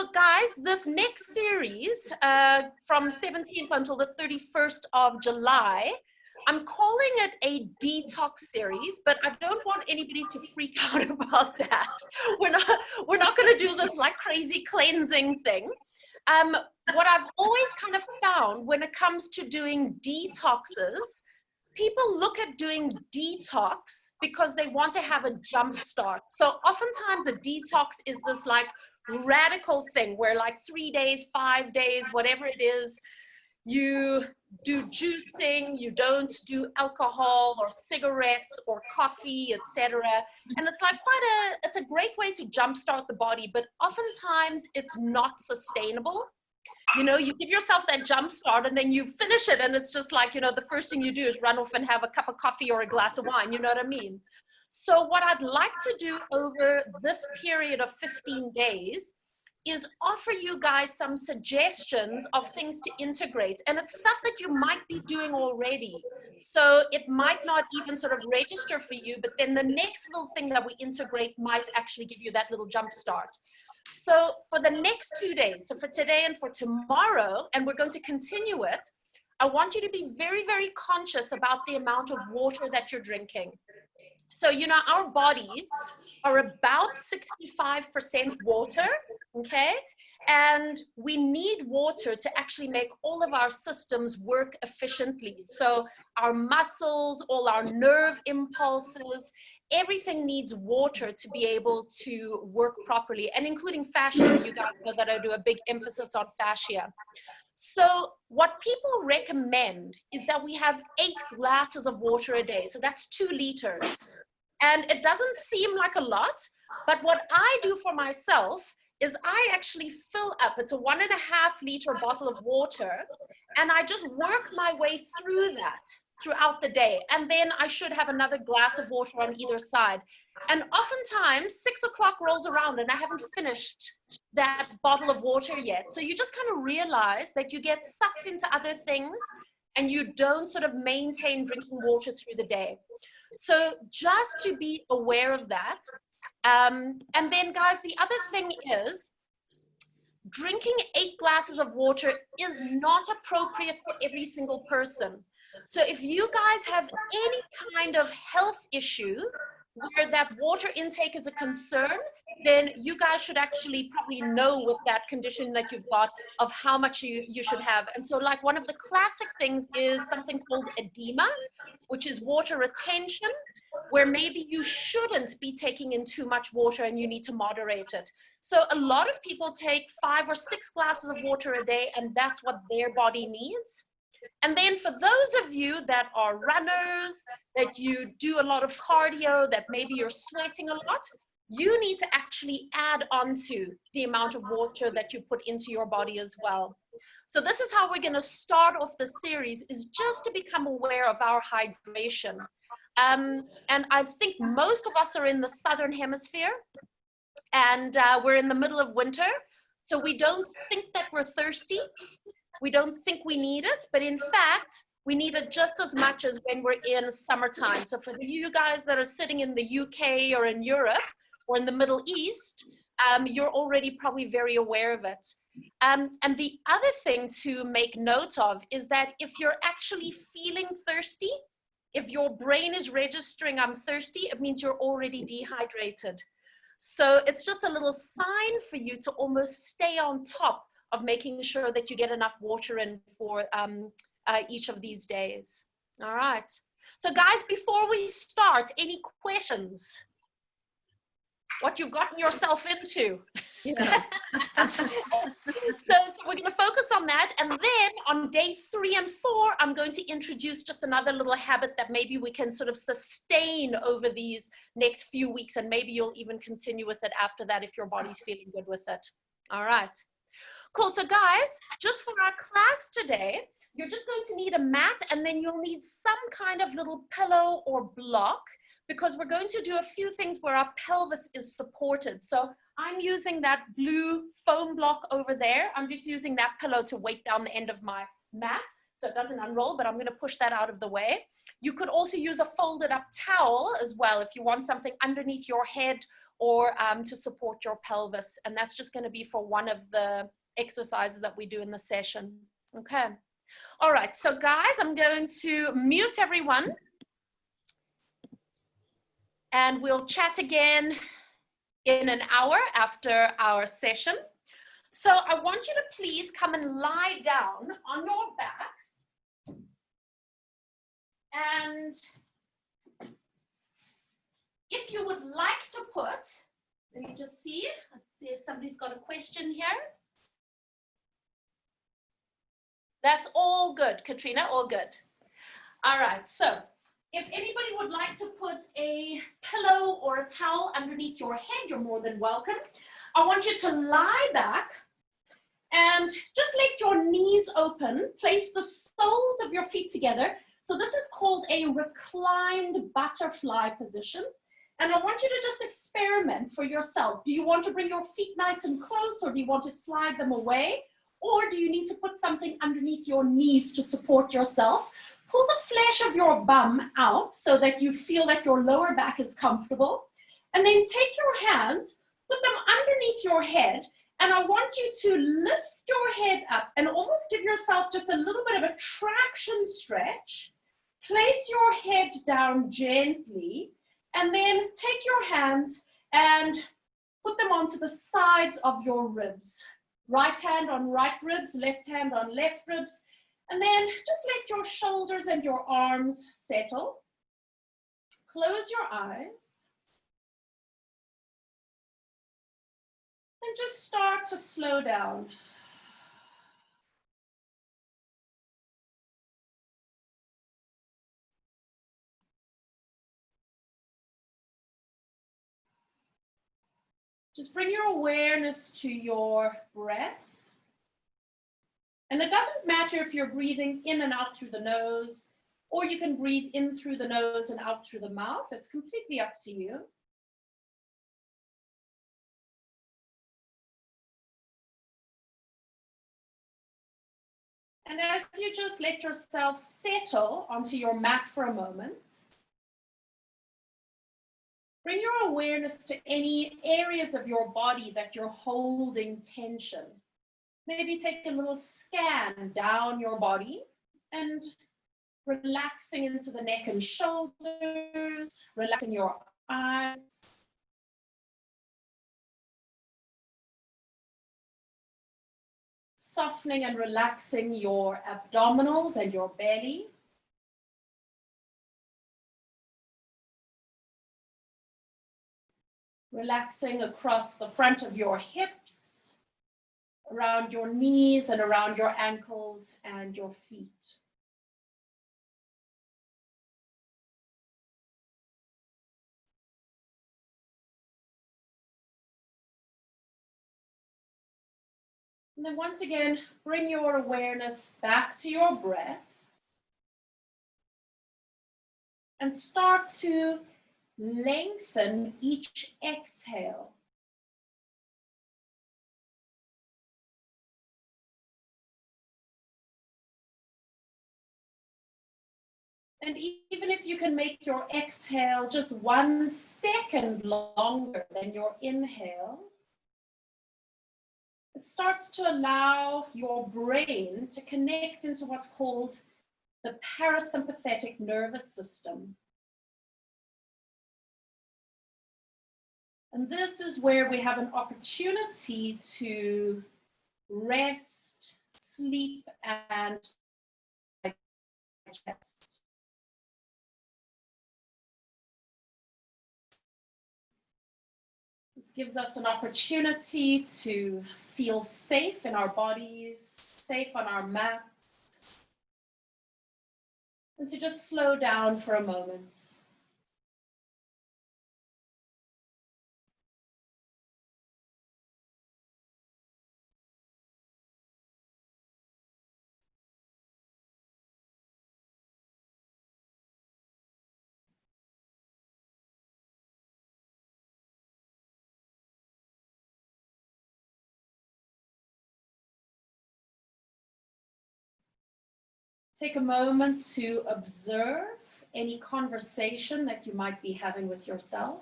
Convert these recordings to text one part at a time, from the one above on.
So guys, this next series from 17th until the 31st of July, I'm calling it a detox series, but I don't want anybody to freak out about that. We're not going to do this like crazy cleansing thing. What I've always kind of found when it comes to doing detoxes, people look at doing detox because they want to have a jump start. So oftentimes a detox is this like radical thing where like 3 days, 5 days, whatever it is, you do juicing, you don't do alcohol or cigarettes or coffee, etc. And it's like it's a great way to jumpstart the body, but oftentimes it's not sustainable. You know, you give yourself that jump start and then you finish it and it's just like, you know, the first thing you do is run off and have a cup of coffee or a glass of wine, you know what I mean? So what I'd like to do over this period of 15 days is offer you guys some suggestions of things to integrate. And it's stuff that you might be doing already. So it might not even sort of register for you, but then the next little thing that we integrate might actually give you that little jump start. So for the next 2 days, so for today and for tomorrow, and we're going to continue it, I want you to be very, very conscious about the amount of water that you're drinking. So, you know, our bodies are about 65% water, okay? And we need water to actually make all of our systems work efficiently. So our muscles, all our nerve impulses, everything needs water to be able to work properly, and including fascia. You guys know that I do a big emphasis on fascia. So what people recommend is that we have 8 glasses of water a day. So that's 2 liters. And it doesn't seem like a lot, but what I do for myself is I actually fill up, it's a 1.5 liter bottle of water, and I just work my way through that throughout the day. And then I should have another glass of water on either side. And oftentimes 6 o'clock rolls around and I haven't finished that bottle of water yet. So you just kind of realize that you get sucked into other things and you don't sort of maintain drinking water through the day. So just to be aware of that. And then guys, the other thing is drinking 8 glasses of water is not appropriate for every single person. So if you guys have any kind of health issue where that water intake is a concern, then you guys should actually probably know with that condition that you've got of how much you should have. And so like one of the classic things is something called edema, which is water retention, where maybe you shouldn't be taking in too much water and you need to moderate it. So a lot of people take 5 or 6 glasses of water a day, and that's what their body needs. And then for those of you that are runners, that you do a lot of cardio, that maybe you're sweating a lot, you need to actually add on to the amount of water that you put into your body as well. So this is how we're going to start off the series, is just to become aware of our hydration. And I think most of us are in the southern hemisphere, and we're in the middle of winter, so we don't think that we're thirsty. We don't think we need it, but in fact, we need it just as much as when we're in summertime. So for you guys that are sitting in the UK or in Europe or in the Middle East, you're already probably very aware of it. And the other thing to make note of is that if you're actually feeling thirsty, if your brain is registering I'm thirsty, it means you're already dehydrated. So it's just a little sign for you to almost stay on top of making sure that you get enough water in for each of these days. All right. So guys, before we start, any questions? What you've gotten yourself into? Yeah. So we're going to focus on that. And then on day 3 and 4, I'm going to introduce just another little habit that maybe we can sort of sustain over these next few weeks. And maybe you'll even continue with it after that if your body's feeling good with it. All right. Cool. So guys, just for our class today, you're just going to need a mat, and then you'll need some kind of little pillow or block, because we're going to do a few things where our pelvis is supported. So I'm using that blue foam block over there. I'm just using that pillow to weight down the end of my mat so it doesn't unroll, but I'm going to push that out of the way. You could also use a folded up towel as well if you want something underneath your head or to support your pelvis. And that's just going to be for one of the exercises that we do in the session. Okay. All right. So guys, I'm going to mute everyone. And we'll chat again in an hour after our session. So I want you to please come and lie down on your backs. And if you would like to put, let me just see, let's see if somebody's got a question here. That's all good, Katrina, all good. All right, so if anybody would like to put a pillow or a towel underneath your head, you're more than welcome. I want you to lie back and just let your knees open. Place the soles of your feet together. So this is called a reclined butterfly position. And I want you to just experiment for yourself. Do you want to bring your feet nice and close, or do you want to slide them away? Or do you need to put something underneath your knees to support yourself? Pull the flesh of your bum out so that you feel that your lower back is comfortable. And then take your hands, put them underneath your head, and I want you to lift your head up and almost give yourself just a little bit of a traction stretch. Place your head down gently, and then take your hands and put them onto the sides of your ribs. Right hand on right ribs, left hand on left ribs. And then just let your shoulders and your arms settle. Close your eyes. And just start to slow down. Just bring your awareness to your breath. And it doesn't matter if you're breathing in and out through the nose, or you can breathe in through the nose and out through the mouth. It's completely up to you. And as you just let yourself settle onto your mat for a moment, bring your awareness to any areas of your body that you're holding tension. Maybe take a little scan down your body and relaxing into the neck and shoulders, relaxing your eyes. Softening and relaxing your abdominals and your belly. Relaxing across the front of your hips, around your knees and around your ankles and your feet. And then once again, bring your awareness back to your breath and start to lengthen each exhale. And even if you can make your exhale just 1 second longer than your inhale, it starts to allow your brain to connect into what's called the parasympathetic nervous system. And this is where we have an opportunity to rest, sleep, and digest. This gives us an opportunity to feel safe in our bodies, safe on our mats, and to just slow down for a moment. Take a moment to observe any conversation that you might be having with yourself.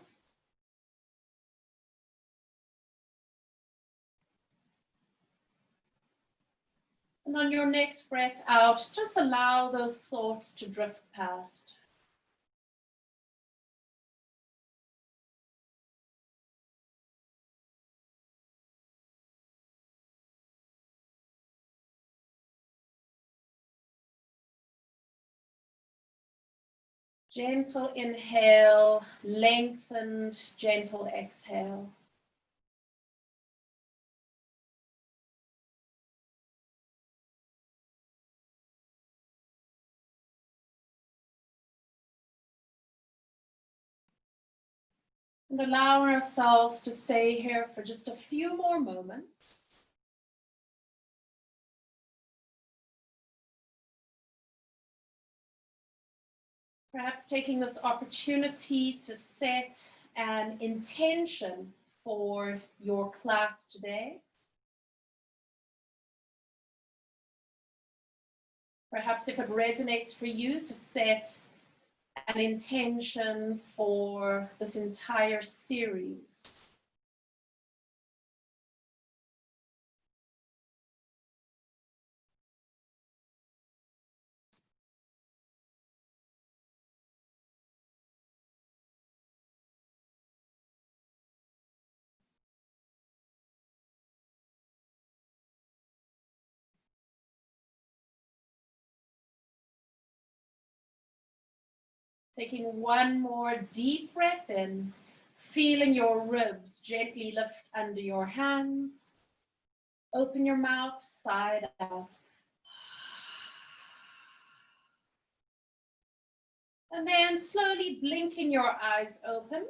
And on your next breath out, just allow those thoughts to drift past. Gentle inhale, lengthened, gentle exhale. And allow ourselves to stay here for just a few more moments. Perhaps taking this opportunity to set an intention for your class today. Perhaps if it resonates for you, to set an intention for this entire series. Taking one more deep breath in, feeling your ribs gently lift under your hands. Open your mouth, side out. And then slowly blinking your eyes open.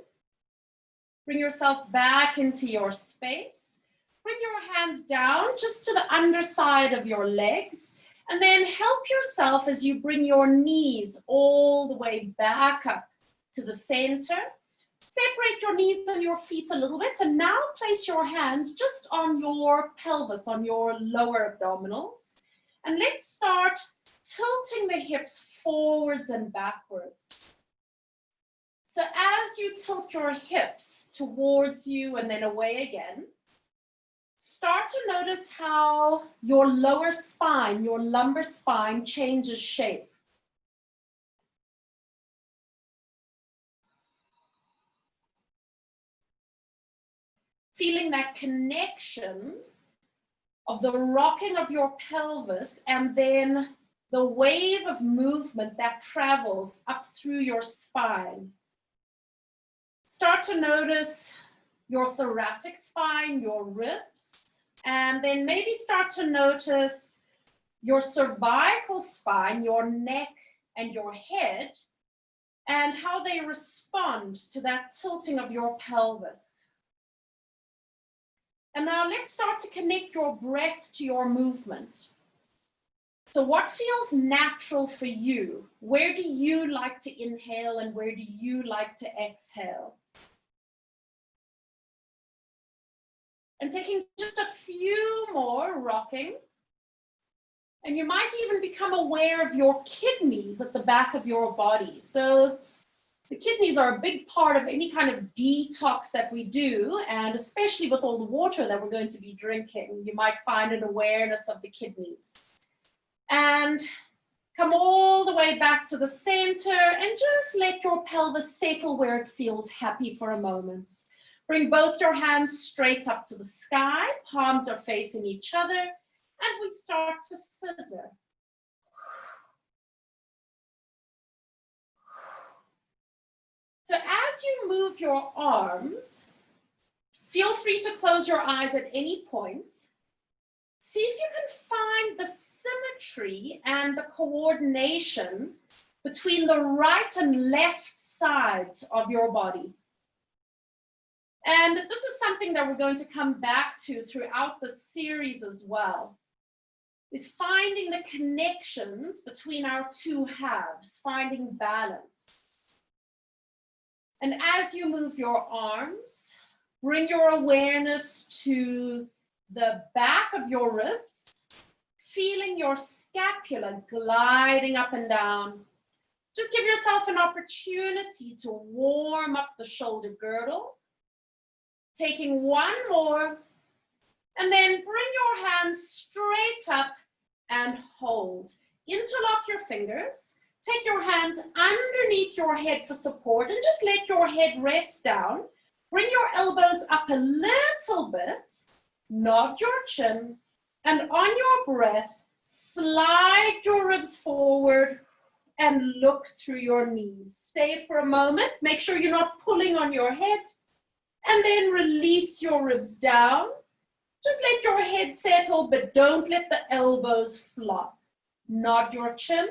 Bring yourself back into your space. Bring your hands down just to the underside of your legs. And then help yourself as you bring your knees all the way back up to the center. Separate your knees and your feet a little bit. And now place your hands just on your pelvis, on your lower abdominals. And let's start tilting the hips forwards and backwards. So as you tilt your hips towards you and then away again, start to notice how your lower spine, your lumbar spine changes shape. Feeling that connection of the rocking of your pelvis and then the wave of movement that travels up through your spine. Start to notice your thoracic spine, your ribs, and then maybe start to notice your cervical spine, your neck and your head, and how they respond to that tilting of your pelvis. And now let's start to connect your breath to your movement. So what feels natural for you? Where do you like to inhale and where do you like to exhale? And taking just a few more rocking. And you might even become aware of your kidneys at the back of your body. So the kidneys are a big part of any kind of detox that we do, and especially with all the water that we're going to be drinking, you might find an awareness of the kidneys. And come all the way back to the center and just let your pelvis settle where it feels happy for a moment. Bring both your hands straight up to the sky, palms are facing each other, and we start to scissor. So as you move your arms, feel free to close your eyes at any point. See if you can find the symmetry and the coordination between the right and left sides of your body. And this is something that we're going to come back to throughout the series as well, is finding the connections between our two halves, finding balance. And as you move your arms, bring your awareness to the back of your ribs, feeling your scapula gliding up and down. Just give yourself an opportunity to warm up the shoulder girdle. Taking one more, and then bring your hands straight up and hold. Interlock your fingers. Take your hands underneath your head for support and just let your head rest down. Bring your elbows up a little bit. Nod your chin. And on your breath, slide your ribs forward and look through your knees. Stay for a moment. Make sure you're not pulling on your head. And then release your ribs down. Just let your head settle, but don't let the elbows flop. Nod your chin.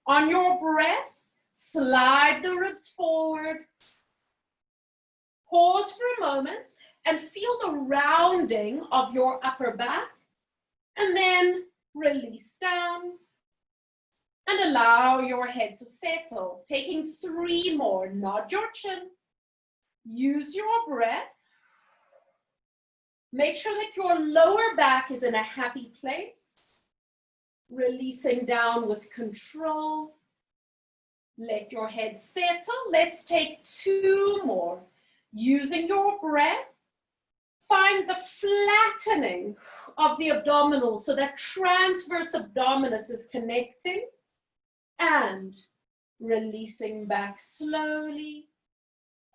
On your breath, slide the ribs forward. Pause for a moment and feel the rounding of your upper back. And then release down. And allow your head to settle. Taking 3 more. Nod your chin. Use your breath. Make sure that your lower back is in a happy place. Releasing down with control. Let your head settle. Let's take 2 more. Using your breath, find the flattening of the abdominals so that transverse abdominis is connecting. And releasing back slowly.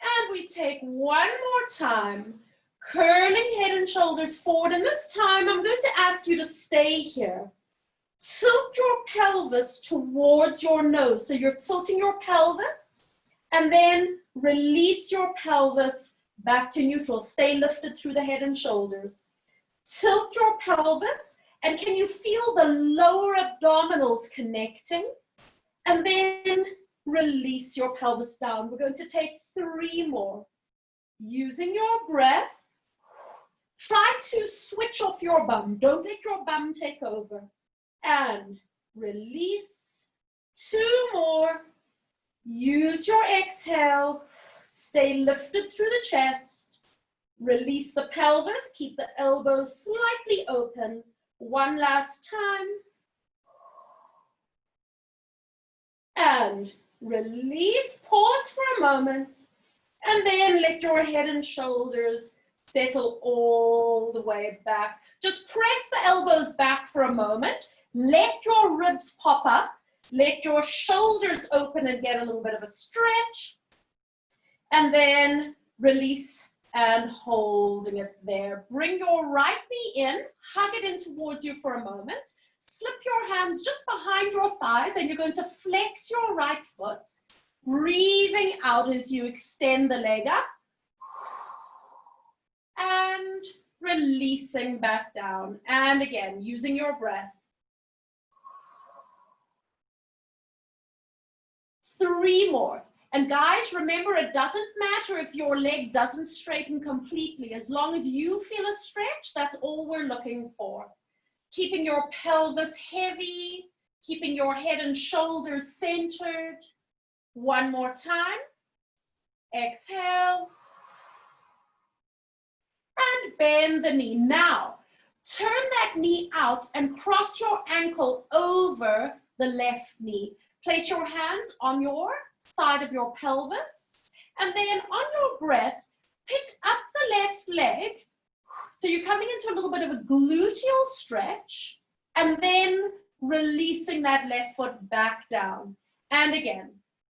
And we take 1 more time, curling head and shoulders forward. And this time, I'm going to ask you to stay here. Tilt your pelvis towards your nose. So you're tilting your pelvis. And then release your pelvis back to neutral. Stay lifted through the head and shoulders. Tilt your pelvis. And can you feel the lower abdominals connecting? And then release your pelvis down. We're going to take 3 more. Using your breath, try to switch off your bum. Don't let your bum take over. And release. 2 more. Use your exhale. Stay lifted through the chest. Release the pelvis. Keep the elbows slightly open. 1 last time. And release, pause for a moment, and then let your head and shoulders settle all the way back. Just press the elbows back for a moment. Let your ribs pop up. Let your shoulders open and get a little bit of a stretch. And then release and holding it there. Bring your right knee in, hug it in towards you for a moment. Slip your hands just behind your thighs and you're going to flex your right foot. Breathing out as you extend the leg up. And releasing back down. And again, using your breath. 3 more. And guys, remember, it doesn't matter if your leg doesn't straighten completely. As long as you feel a stretch, that's all we're looking for. Keeping your pelvis heavy, keeping your head and shoulders centered. 1 more time. Exhale. And bend the knee. Now, turn that knee out and cross your ankle over the left knee. Place your hands on your side of your pelvis. And then on your breath, pick up the left leg. So you're coming into a little bit of a gluteal stretch. And then releasing that left foot back down. And again,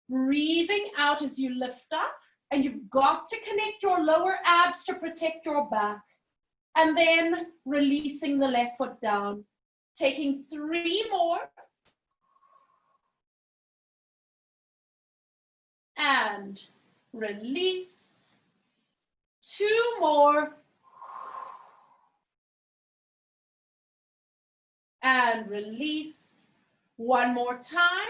breathing out as you lift up. And you've got to connect your lower abs to protect your back. And then releasing the left foot down. Taking 3 more. And release. 2 more. And release. 1 more time.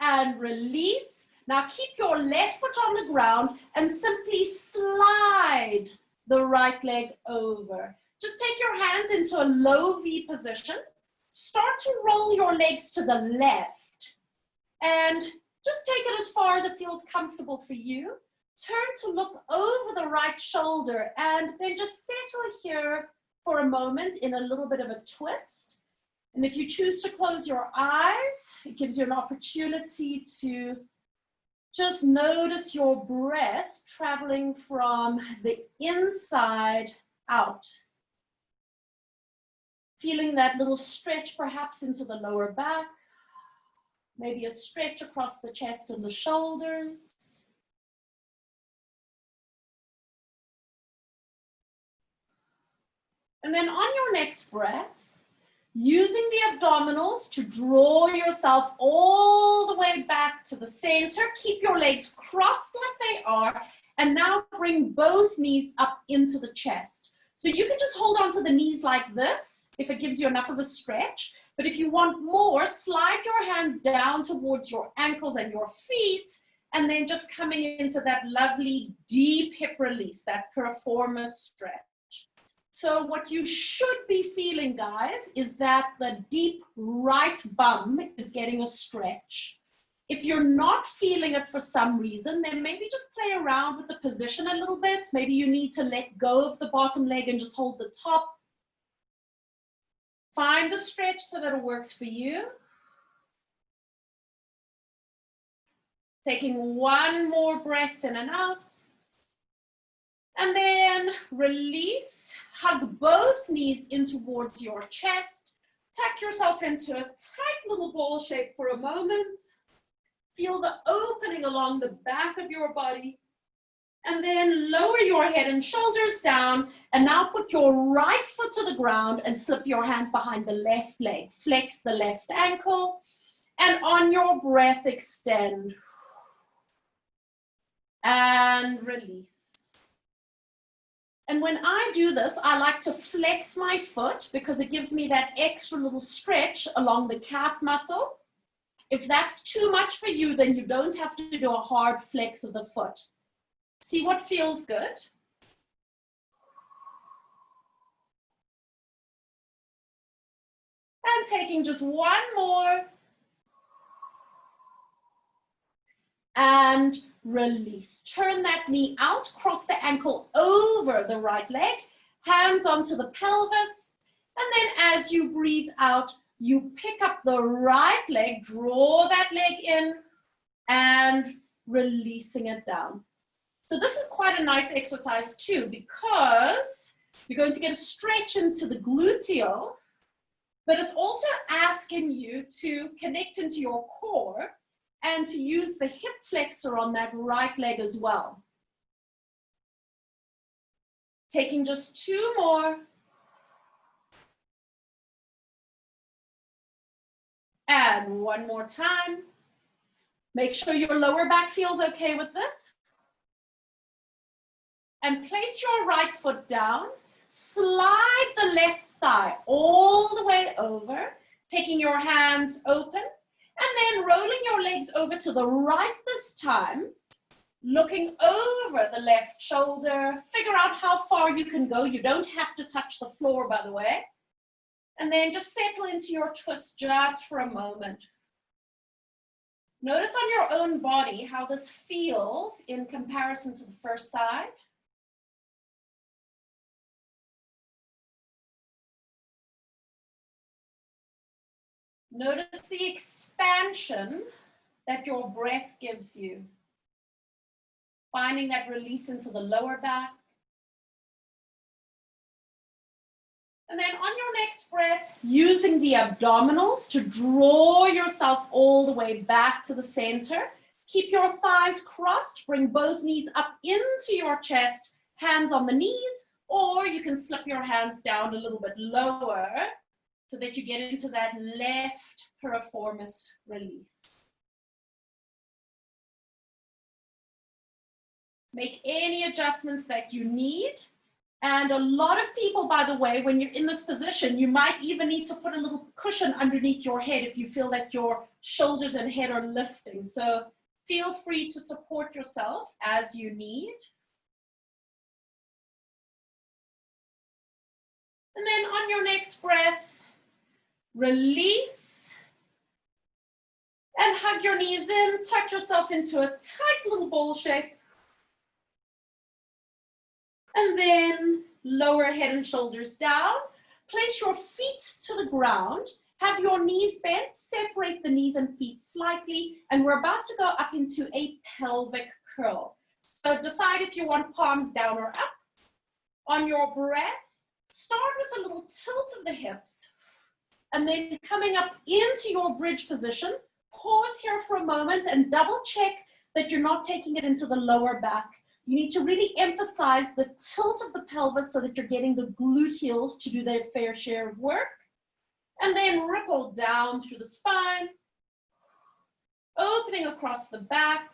And release. Now keep your left foot on the ground and simply slide the right leg over. Just take your hands into a low V position. Start to roll your legs to the left. And just take it as far as it feels comfortable for you. Turn to look over the right shoulder and then just settle here for a moment in a little bit of a twist. And if you choose to close your eyes, it gives you an opportunity to just notice your breath traveling from the inside out. Feeling that little stretch perhaps into the lower back. Maybe a stretch across the chest and the shoulders. And then on your next breath, using the abdominals to draw yourself all the way back to the center. Keep your legs crossed like they are. And now bring both knees up into the chest. So you can just hold on to the knees like this if it gives you enough of a stretch. But if you want more, slide your hands down towards your ankles and your feet. And then just coming into that lovely deep hip release, that piriformis stretch. So what you should be feeling, guys, is that the deep right bum is getting a stretch. If you're not feeling it for some reason, then maybe just play around with the position a little bit. Maybe you need to let go of the bottom leg and just hold the top. Find the stretch so that it works for you. Taking one more breath in and out. And then release. Hug both knees in towards your chest. Tuck yourself into a tight little ball shape for a moment. Feel the opening along the back of your body. And then lower your head and shoulders down. And now put your right foot to the ground and slip your hands behind the left leg. Flex the left ankle. And on your breath, extend. And release. And when I do this, I like to flex my foot because it gives me that extra little stretch along the calf muscle. If that's too much for you, then you don't have to do a hard flex of the foot. See what feels good. And taking just one more. And release. Turn that knee out, cross the ankle over the right leg, hands onto the pelvis, and then as you breathe out, you pick up the right leg, draw that leg in, and releasing it down. So this is quite a nice exercise too, because you're going to get a stretch into the gluteal, but it's also asking you to connect into your core and to use the hip flexor on that right leg as well. Taking just two more. And one more time. Make sure your lower back feels okay with this. And place your right foot down. Slide the left thigh all the way over, taking your hands open. And then rolling your legs over to the right this time, looking over the left shoulder. Figure out how far you can go. You don't have to touch the floor, by the way. And then just settle into your twist just for a moment. Notice on your own body how this feels in comparison to the first side. Notice the expansion that your breath gives you. Finding that release into the lower back. And then on your next breath, using the abdominals to draw yourself all the way back to the center. Keep your thighs crossed, bring both knees up into your chest, hands on the knees, or you can slip your hands down a little bit lower so that you get into that left piriformis release. Make any adjustments that you need. And a lot of people, by the way, when you're in this position, you might even need to put a little cushion underneath your head if you feel that your shoulders and head are lifting. So feel free to support yourself as you need. And then on your next breath, release and hug your knees in, tuck yourself into a tight little ball shape. And then lower head and shoulders down. Place your feet to the ground. Have your knees bent. Separate the knees and feet slightly. And we're about to go up into a pelvic curl. So decide if you want palms down or up. On your breath, Start with a little tilt of the hips, and then coming up into your bridge position. Pause here for a moment and double check that you're not taking it into the lower back. You need to really emphasize the tilt of the pelvis so that you're getting the gluteals to do their fair share of work. And then ripple down through the spine, opening across the back,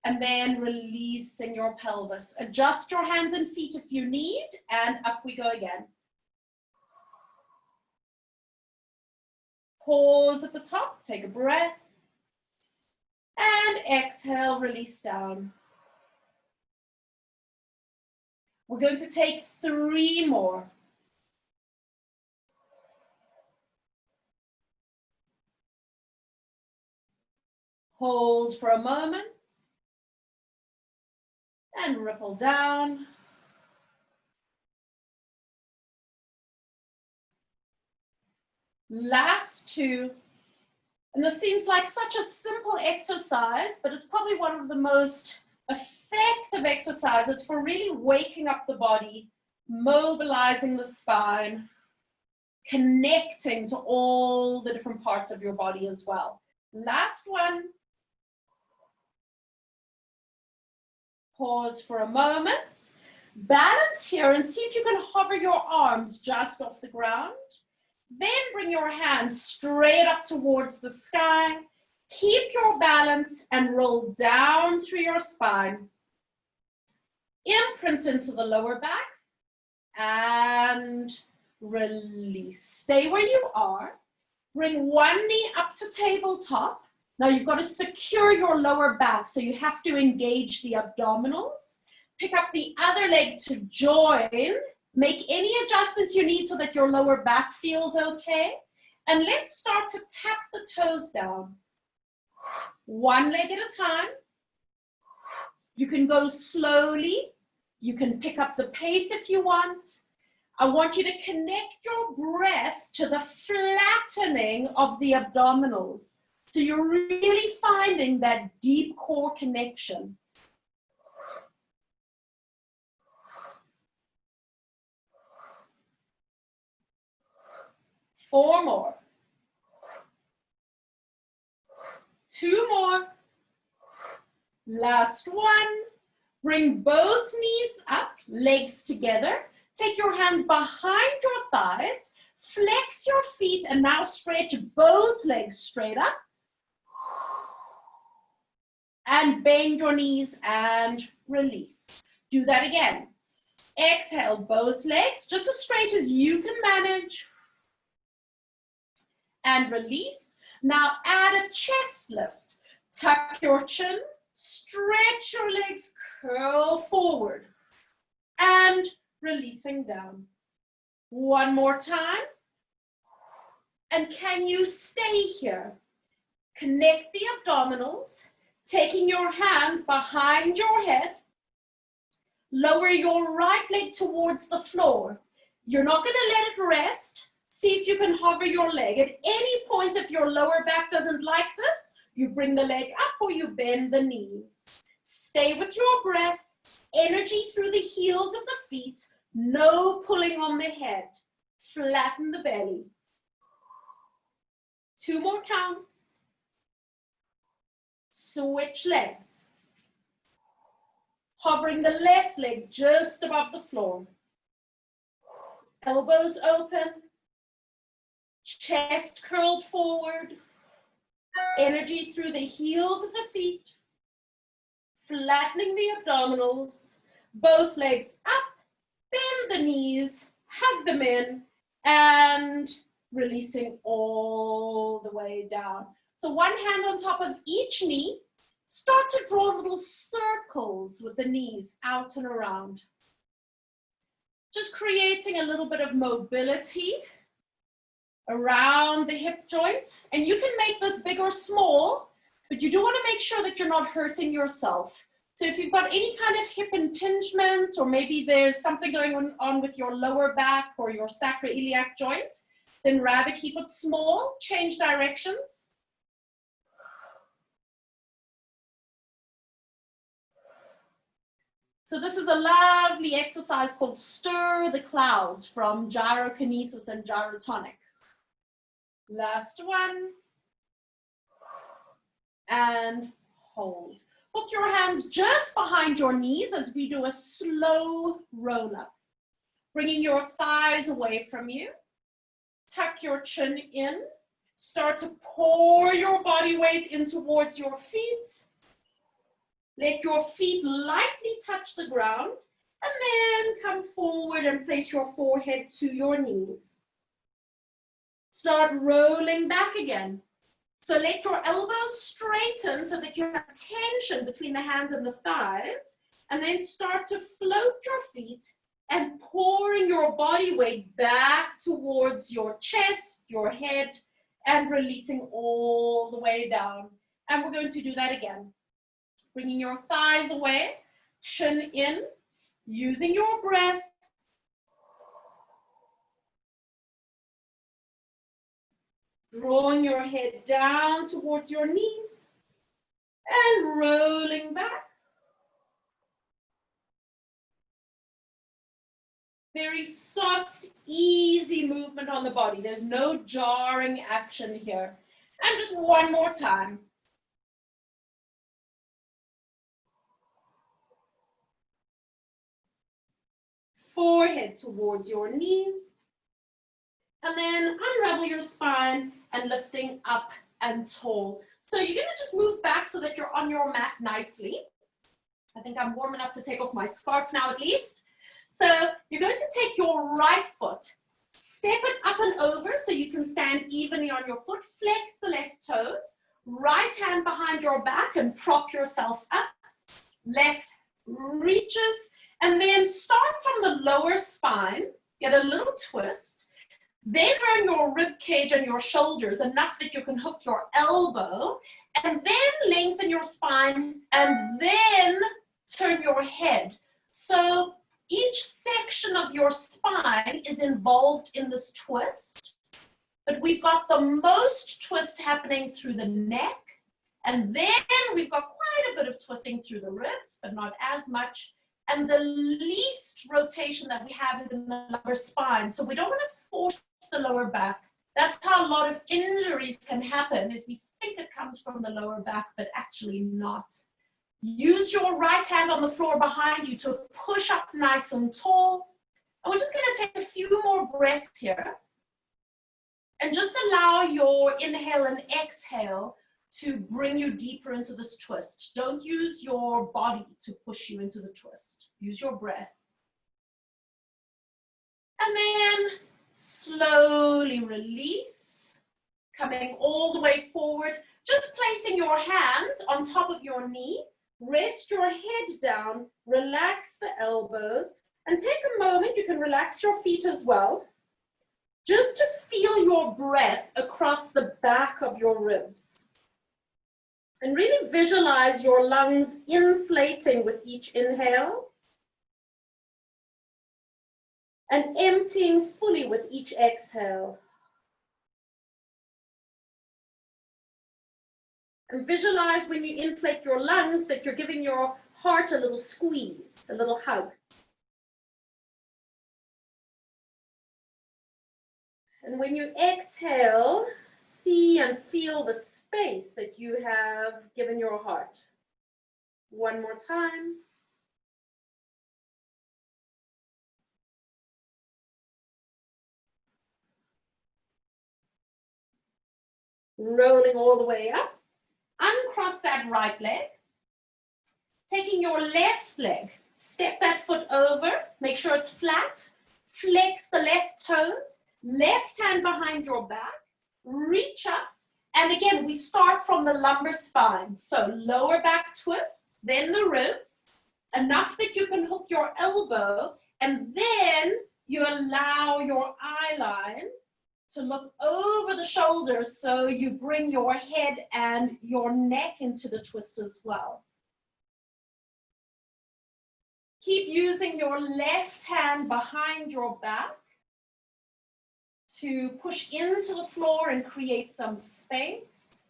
and then releasing your pelvis. Adjust your hands and feet if you need, and up we go again. Pause at the top, take a breath, and exhale, release down. We're going to take 3 more. Hold for a moment, and ripple down. Last 2. And this seems like such a simple exercise, but it's probably one of the most effective exercises for really waking up the body, mobilizing the spine, connecting to all the different parts of your body as well. Last one. Pause for a moment. Balance here and see if you can hover your arms just off the ground. Then bring your hands straight up towards the sky. Keep your balance and roll down through your spine. Imprint into the lower back and release. Stay where you are. Bring one knee up to tabletop. Now you've got to secure your lower back, so you have to engage the abdominals. Pick up the other leg to join. Make any adjustments you need so that your lower back feels okay. And let's start to tap the toes down. One leg at a time. You can go slowly. You can pick up the pace if you want. I want you to connect your breath to the flattening of the abdominals. So you're really finding that deep core connection. Four more. 2 more. Last one. Bring both knees up, legs together. Take your hands behind your thighs. Flex your feet and now stretch both legs straight up. And bend your knees and release. Do that again. Exhale, both legs, just as straight as you can manage. And release. Now add a chest lift. Tuck your chin, stretch your legs, curl forward. And releasing down. One more time. And can you stay here? Connect the abdominals, taking your hands behind your head. Lower your right leg towards the floor. You're not going to let it rest. See if you can hover your leg. At any point, if your lower back doesn't like this, you bring the leg up or you bend the knees. Stay with your breath. Energy through the heels of the feet. No pulling on the head. Flatten the belly. 2 more counts. Switch legs. Hovering the left leg just above the floor. Elbows open. Chest curled forward. Energy through the heels of the feet. Flattening the abdominals. Both legs up. Bend the knees. Hug them in. And releasing all the way down. So one hand on top of each knee. Start to draw little circles with the knees out and around. Just creating a little bit of mobility around the hip joint. And you can make this big or small, but you do want to make sure that you're not hurting yourself. So if you've got any kind of hip impingement, or maybe there's something going on with your lower back or your sacroiliac joint, then rather keep it small, change directions. So this is a lovely exercise called Stir the Clouds from gyrokinesis and gyrotonic. Last one. And hold. Hook your hands just behind your knees as we do a slow roll up. Bringing your thighs away from you. Tuck your chin in. Start to pour your body weight in towards your feet. Let your feet lightly touch the ground. And then come forward and place your forehead to your knees. Start rolling back again. So let your elbows straighten so that you have tension between the hands and the thighs. And then start to float your feet and pouring your body weight back towards your chest, your head, and releasing all the way down. And we're going to do that again. Bringing your thighs away, chin in, using your breath. Drawing your head down towards your knees and rolling back. Very soft, easy movement on the body. There's no jarring action here. And just one more time. Forehead towards your knees. And then unravel your spine and lifting up and tall. So you're going to just move back so that you're on your mat nicely. I think I'm warm enough to take off my scarf now at least. So you're going to take your right foot, step it up and over so you can stand evenly on your foot, flex the left toes, right hand behind your back and prop yourself up, left reaches, and then start from the lower spine, get a little twist, then turn your rib cage and your shoulders enough that you can hook your elbow, and then lengthen your spine, and then turn your head. So each section of your spine is involved in this twist, but we've got the most twist happening through the neck, and then we've got quite a bit of twisting through the ribs, but not as much. And the least rotation that we have is in the lower spine. So we don't want to force the lower back. That's how a lot of injuries can happen, is we think it comes from the lower back, but actually not. Use your right hand on the floor behind you to push up nice and tall. And we're just going to take a few more breaths here. And just allow your inhale and exhale to bring you deeper into this twist. Don't use your body to push you into the twist. Use your breath. And then slowly release, coming all the way forward, just placing your hands on top of your knee. Rest your head down, relax the elbows, and take a moment, you can relax your feet as well, just to feel your breath across the back of your ribs. And really visualize your lungs inflating with each inhale and emptying fully with each exhale. And visualize when you inflate your lungs that you're giving your heart a little squeeze, a little hug. And when you exhale, see and feel the space that you have given your heart. One more time. Rolling all the way up. Uncross that right leg. Taking your left leg, step that foot over, make sure it's flat. Flex the left toes, left hand behind your back. Reach up, and again, we start from the lumbar spine. So lower back twists, then the ribs, enough that you can hook your elbow, and then you allow your eye line to look over the shoulders so you bring your head and your neck into the twist as well. Keep using your left hand behind your back to push into the floor and create some space.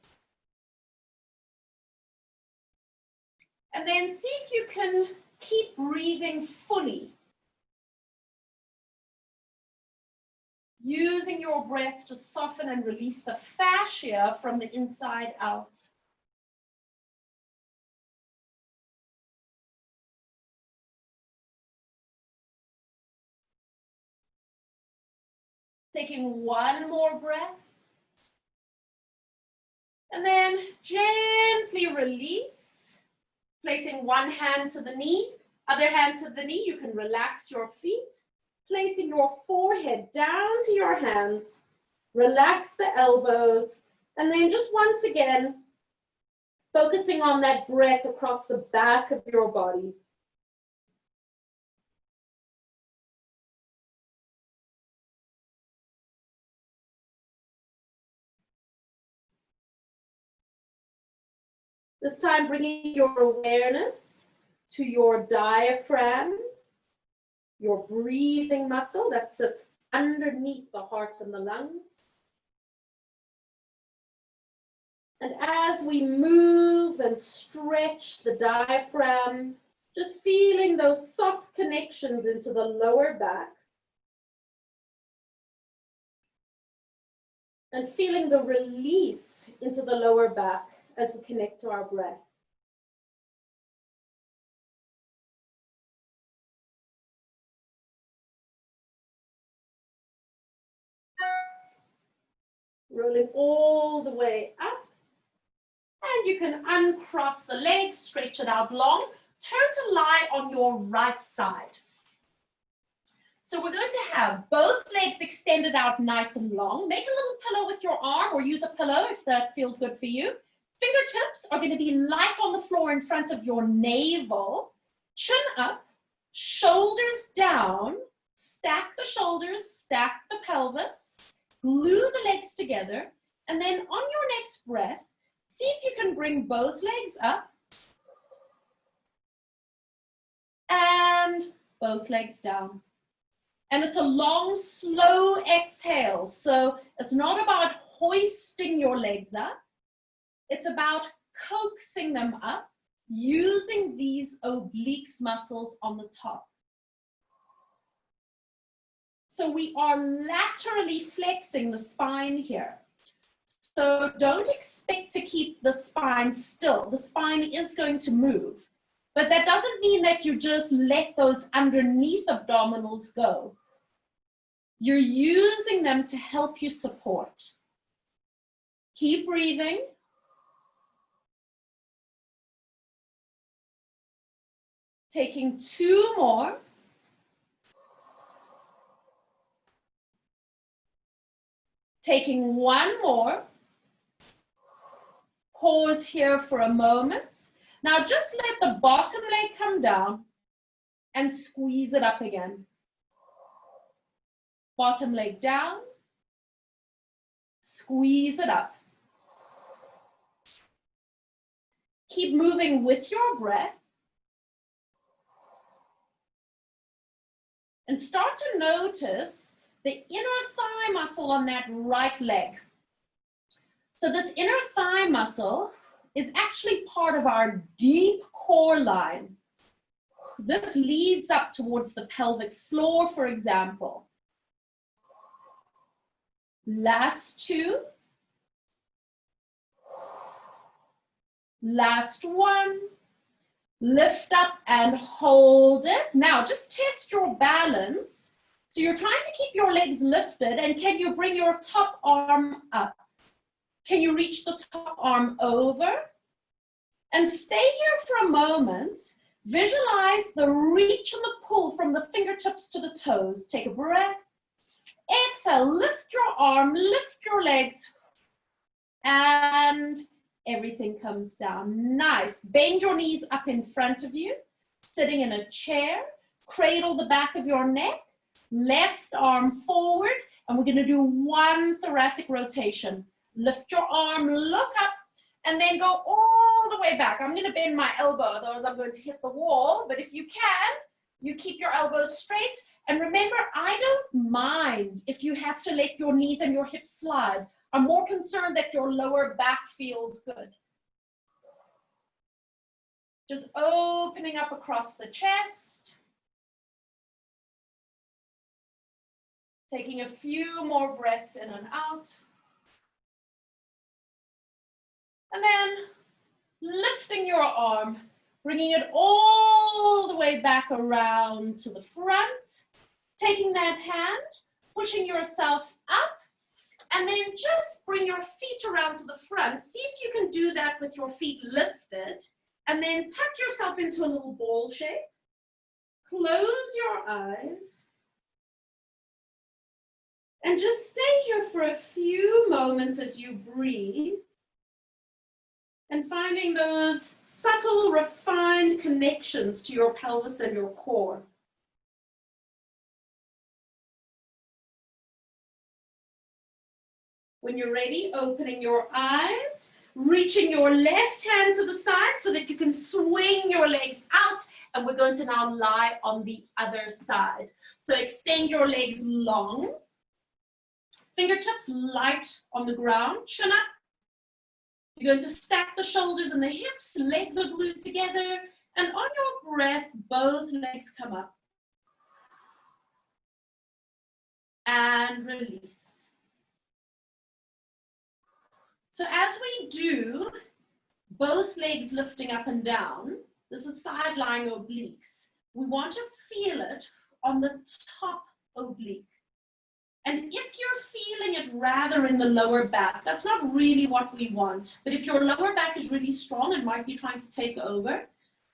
And then see if you can Keep breathing fully. Using your breath to soften and release the fascia from the inside out. Taking one more breath. And then gently release. Placing one hand to the knee, other hand to the knee. You can relax your feet. Placing your forehead down to your hands. Relax the elbows. And then just once again, focusing on that breath across the back of your body. This time, bringing your awareness to your diaphragm, your breathing muscle that sits underneath the heart and the lungs. And as we move and stretch the diaphragm, just feeling those soft connections into the lower back. And feeling the release into the lower back as we connect to our breath. Rolling all the way up. And you can uncross the legs, stretch it out long. Turn to lie on your right side. So we're going to have both legs extended out nice and long. Make a little pillow with your arm or use a pillow if that feels good for you. Fingertips are going to be light on the floor in front of your navel. Chin up, shoulders down. Stack the shoulders, stack the pelvis. Glue the legs together. And then on your next breath, see if you can bring both legs up. And both legs down. And it's a long, slow exhale. So it's not about hoisting your legs up. It's about coaxing them up, using these obliques muscles on the top. So we are laterally flexing the spine here. So don't expect to keep the spine still. The spine is going to move. But that doesn't mean that you just let those underneath abdominals go. You're using them to help you support. Keep breathing. Taking two more. Taking one more. Pause here for a moment. Now just let the bottom leg come down and squeeze it up again. Bottom leg down, squeeze it up. Keep moving with your breath. And start to notice the inner thigh muscle on that right leg. So this inner thigh muscle is actually part of our deep core line. This leads up towards the pelvic floor, for example. Last two. Last one. Lift up and hold it. Now just test your balance. So you're trying to keep your legs lifted, and can you bring your top arm up? Can you reach the top arm over? And stay here for a moment. Visualize the reach and the pull from the fingertips to the toes. Take a breath. Exhale, lift your arm, lift your legs, and everything comes down. Nice. Bend your knees up in front of you, sitting in a chair. Cradle the back of your neck, left arm forward, and we're going to do one thoracic rotation. Lift your arm, look up, and then go all the way back. I'm going to bend my elbow, otherwise I'm going to hit the wall, but if you can, you keep your elbows straight. And remember, I don't mind if you have to let your knees and your hips slide. I'm more concerned that your lower back feels good. Just opening up across the chest. Taking a few more breaths in and out. And then lifting your arm, bringing it all the way back around to the front. Taking that hand, pushing yourself up, and then just bring your feet around to the front. See if you can do that with your feet lifted. And then tuck yourself into a little ball shape. Close your eyes. And just stay here for a few moments as you breathe. And finding those subtle, refined connections to your pelvis and your core. When you're ready, opening your eyes, reaching your left hand to the side so that you can swing your legs out, and we're going to now lie on the other side. So extend your legs long, fingertips light on the ground, chin up. You're going to stack the shoulders and the hips, legs are glued together, and on your breath, both legs come up. And release. So as we do, both legs lifting up and down, this is side lying obliques. We want to feel it on the top oblique. And if you're feeling it rather in the lower back, that's not really what we want. But if your lower back is really strong, it might be trying to take over.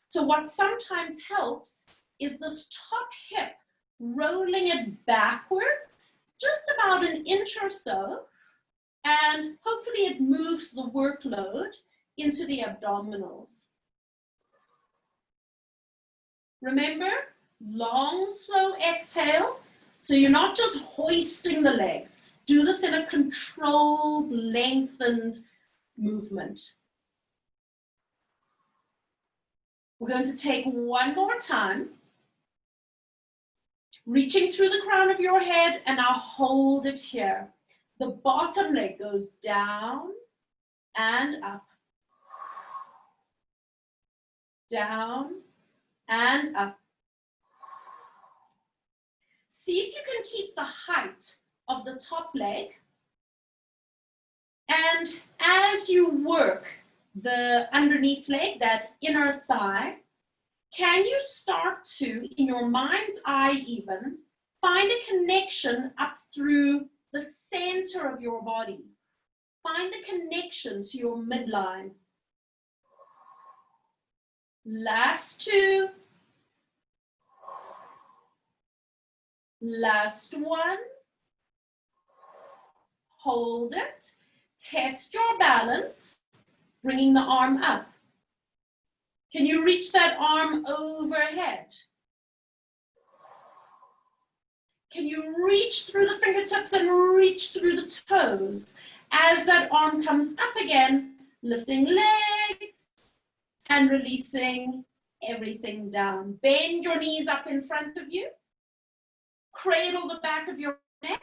So what sometimes helps is this top hip, rolling it backwards, just about an inch or so. And hopefully it moves the workload into the abdominals. Remember, long, slow exhale. So you're not just hoisting the legs. Do this in a controlled, lengthened movement. We're going to take one more time. Reaching through the crown of your head, and now hold it here. The bottom leg goes down and up. Down and up. See if you can keep the height of the top leg. And as you work the underneath leg, that inner thigh, can you start to, in your mind's eye even, find a connection up through the center of your body? Find the connection to your midline. Last two. Last one. Hold it. Test your balance, bringing the arm up. Can you reach that arm overhead? Can you reach through the fingertips and reach through the toes? As that arm comes up again, lifting legs and releasing everything down. Bend your knees up in front of you. Cradle the back of your neck.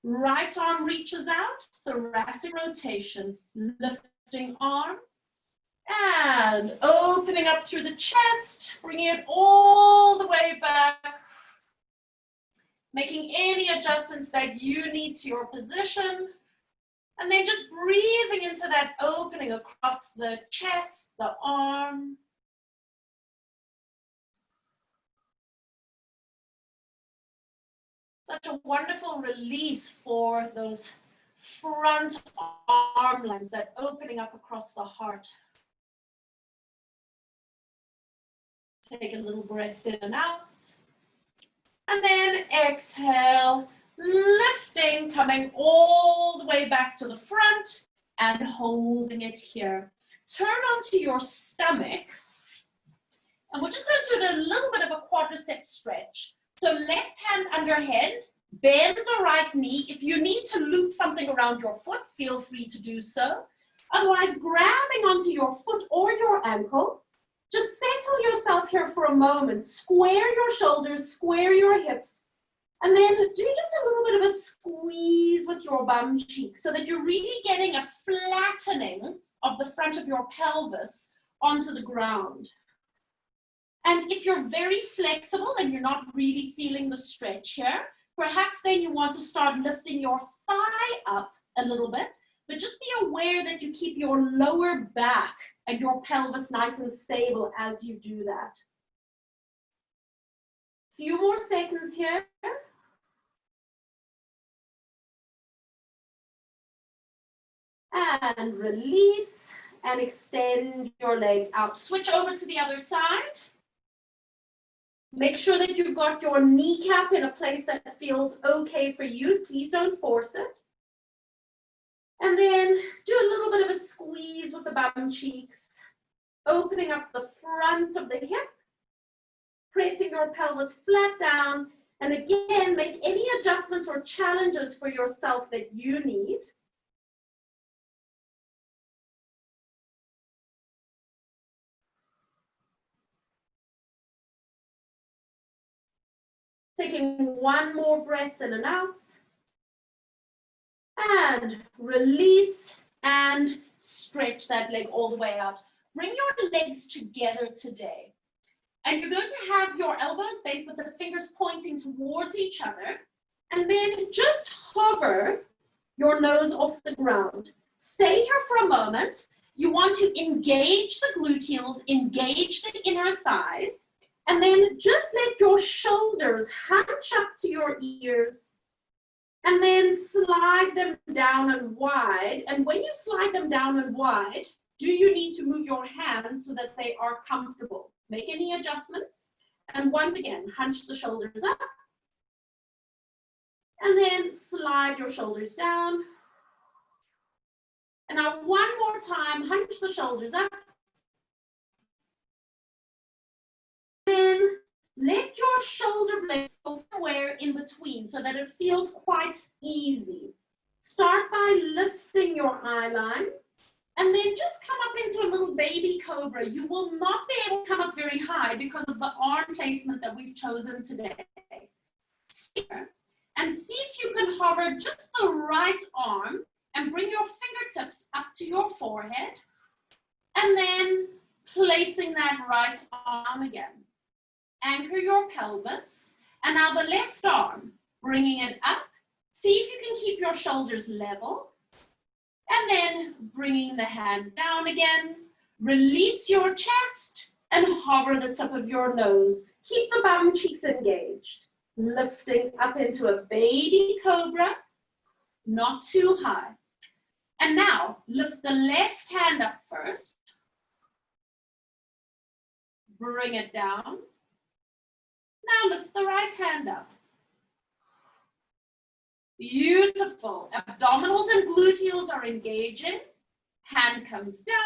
Right arm reaches out, thoracic rotation. Lifting arm and opening up through the chest, bringing it all the way back. Making any adjustments that you need to your position. And then just breathing into that opening across the chest, the arm. Such a wonderful release for those front arm lines, that opening up across the heart. Take a little breath in and out. And then exhale, lifting, coming all the way back to the front and holding it here. Turn onto your stomach. And we're just going to do a little bit of a quadricep stretch. So left hand under head, bend the right knee. If you need to loop something around your foot, feel free to do so. Otherwise, grabbing onto your foot or your ankle, just settle yourself here for a moment. Square your shoulders, square your hips, and then do just a little bit of a squeeze with your bum cheek so that you're really getting a flattening of the front of your pelvis onto the ground. And if you're very flexible and you're not really feeling the stretch here, perhaps then you want to start lifting your thigh up a little bit, but just be aware that you keep your lower back and your pelvis nice and stable as you do that. Few more seconds here. And release and extend your leg out. Switch over to the other side. Make sure that you've got your kneecap in a place that feels okay for you. Please don't force it. And then do a little bit of a squeeze with the bum cheeks, opening up the front of the hip, pressing your pelvis flat down, and again, make any adjustments or challenges for yourself that you need. Taking one more breath in and out. And release and stretch that leg all the way out. Bring your legs together today. And you're going to have your elbows bent with the fingers pointing towards each other. And then just hover your nose off the ground. Stay here for a moment. You want to engage the gluteals, engage the inner thighs. And then just let your shoulders hunch up to your ears and then slide them down and wide. And when you slide them down and wide, do you need to move your hands so that they are comfortable? Make any adjustments. And once again, hunch the shoulders up. And then slide your shoulders down. And now one more time, hunch the shoulders up. Then let your shoulder blades go somewhere in between so that it feels quite easy. Start by lifting your eye line and then just come up into a little baby cobra. You will not be able to come up very high because of the arm placement that we've chosen today. And see if you can hover just the right arm and bring your fingertips up to your forehead and then placing that right arm again. Anchor your pelvis, and now the left arm, bringing it up. See if you can keep your shoulders level, and then bringing the hand down again. Release your chest and hover the tip of your nose. Keep the bum cheeks engaged. Lifting up into a baby cobra, not too high. And now lift the left hand up first. Bring it down. Now lift the right hand up. Beautiful. Abdominals and gluteals are engaging. Hand comes down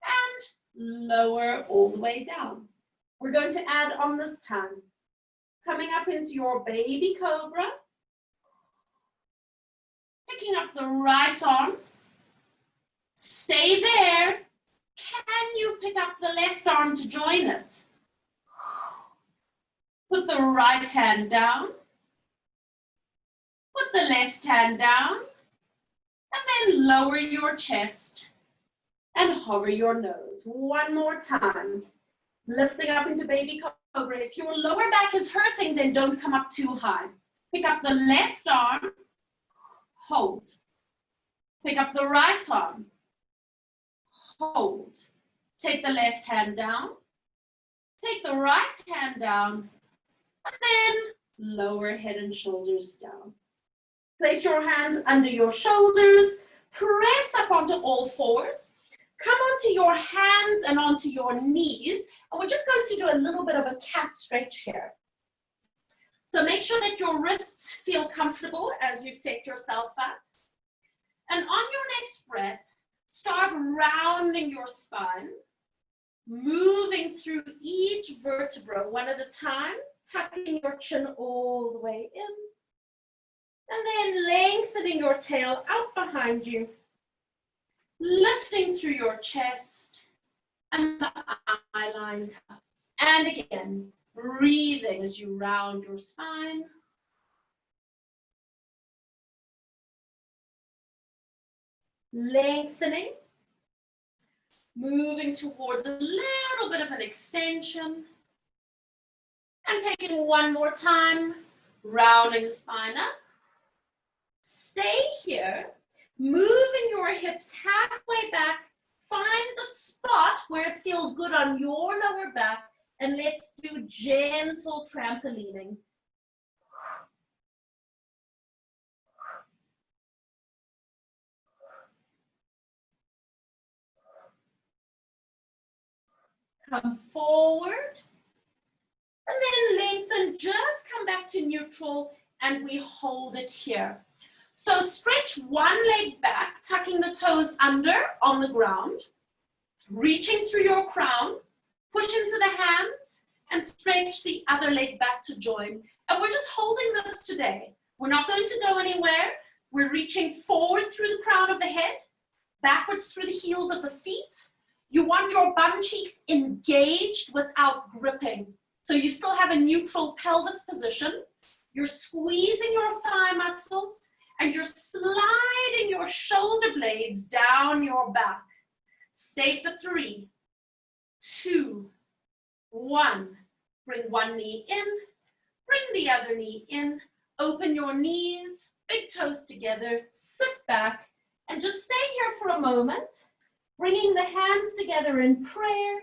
and lower all the way down. We're going to add on this time. Coming up into your baby cobra. Picking up the right arm. Stay there. Can you pick up the left arm to join it? Put the right hand down. Put the left hand down. And then lower your chest and hover your nose. One more time. Lifting up into baby cobra. If your lower back is hurting, then don't come up too high. Pick up the left arm. Hold. Pick up the right arm. Hold. Take the left hand down. Take the right hand down. And then lower head and shoulders down. Place your hands under your shoulders. Press up onto all fours. Come onto your hands and onto your knees. And we're just going to do a little bit of a cat stretch here. So make sure that your wrists feel comfortable as you set yourself up. And on your next breath, start rounding your spine, moving through each vertebra one at a time, tucking your chin all the way in, and then lengthening your tail out behind you, lifting through your chest and the eye line up. And again, breathing as you round your spine. Lengthening. Moving towards a little bit of an extension. And taking one more time, rounding the spine up. Stay here, moving your hips halfway back. Find the spot where it feels good on your lower back, and let's do gentle trampolining. Come forward, and then lengthen, just come back to neutral, and we hold it here. So stretch one leg back, tucking the toes under on the ground, reaching through your crown, push into the hands, and stretch the other leg back to join. And we're just holding this today. We're not going to go anywhere. We're reaching forward through the crown of the head, backwards through the heels of the feet. You want your bum cheeks engaged without gripping. So you still have a neutral pelvis position. You're squeezing your thigh muscles, and you're sliding your shoulder blades down your back. Stay for 3, 2, 1. Bring one knee in, bring the other knee in, open your knees, big toes together, sit back, and just stay here for a moment, bringing the hands together in prayer.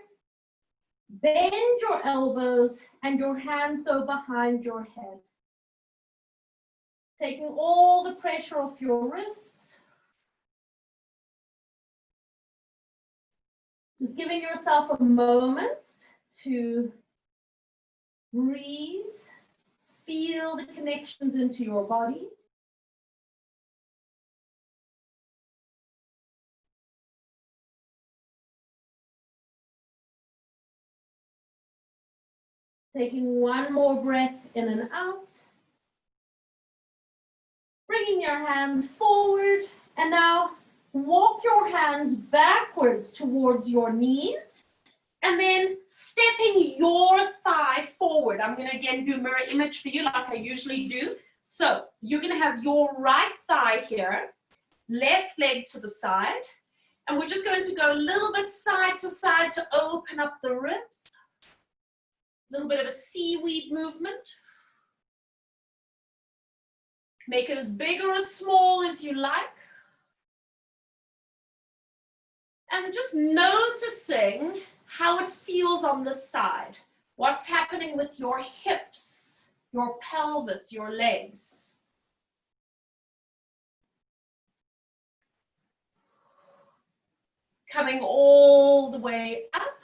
Bend your elbows and your hands go behind your head. Taking all the pressure off your wrists. Just giving yourself a moment to breathe, feel the connections into your body. Taking one more breath in and out. Bringing your hands forward, and now walk your hands backwards towards your knees, and then stepping your thigh forward. I'm going to again do mirror image for you like I usually do. So you're going to have your right thigh here, left leg to the side, and we're just going to go a little bit side to side to open up the ribs. A little bit of a seaweed movement. Make it as big or as small as you like. And just noticing how it feels on this side. What's happening with your hips, your pelvis, your legs. Coming all the way up.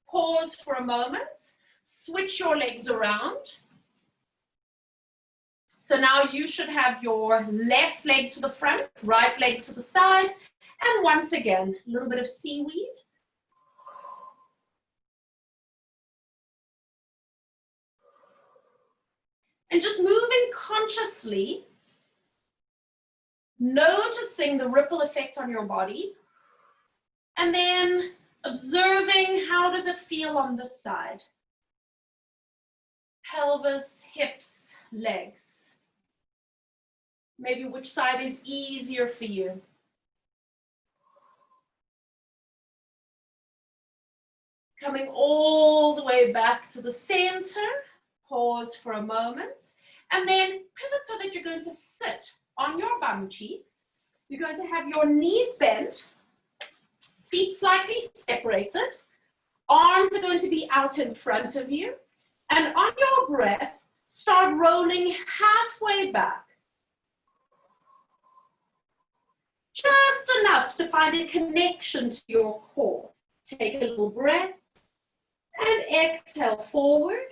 Pause for a moment. Switch your legs around. So now you should have your left leg to the front, right leg to the side, and once again, a little bit of seaweed. And just moving consciously, noticing the ripple effect on your body, and then observing how does it feel on this side. Pelvis, hips, legs. Maybe which side is easier for you. Coming all the way back to the center. Pause for a moment. And then pivot so that you're going to sit on your bum cheeks. You're going to have your knees bent, feet slightly separated. Arms are going to be out in front of you. And on your breath, start rolling halfway back. Just enough to find a connection to your core. Take a little breath and exhale forward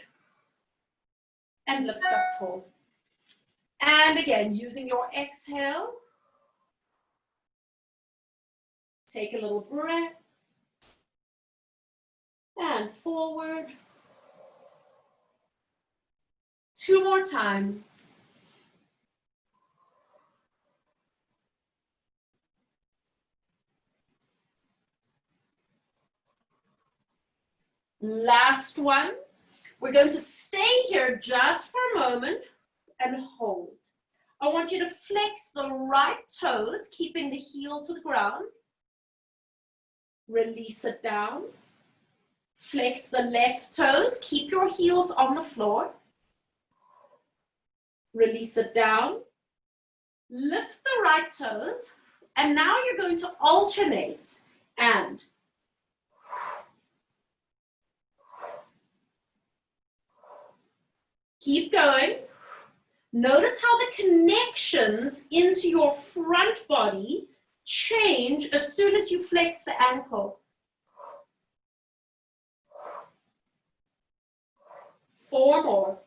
and lift up tall. And again, using your exhale, take a little breath and forward. 2 more times. Last one. We're going to stay here just for a moment and hold. I want you to flex the right toes, keeping the heel to the ground. Release it down. Flex the left toes. Keep your heels on the floor. Release it down. Lift the right toes. And now you're going to alternate and keep going. Notice how the connections into your front body change as soon as you flex the ankle. 4 more.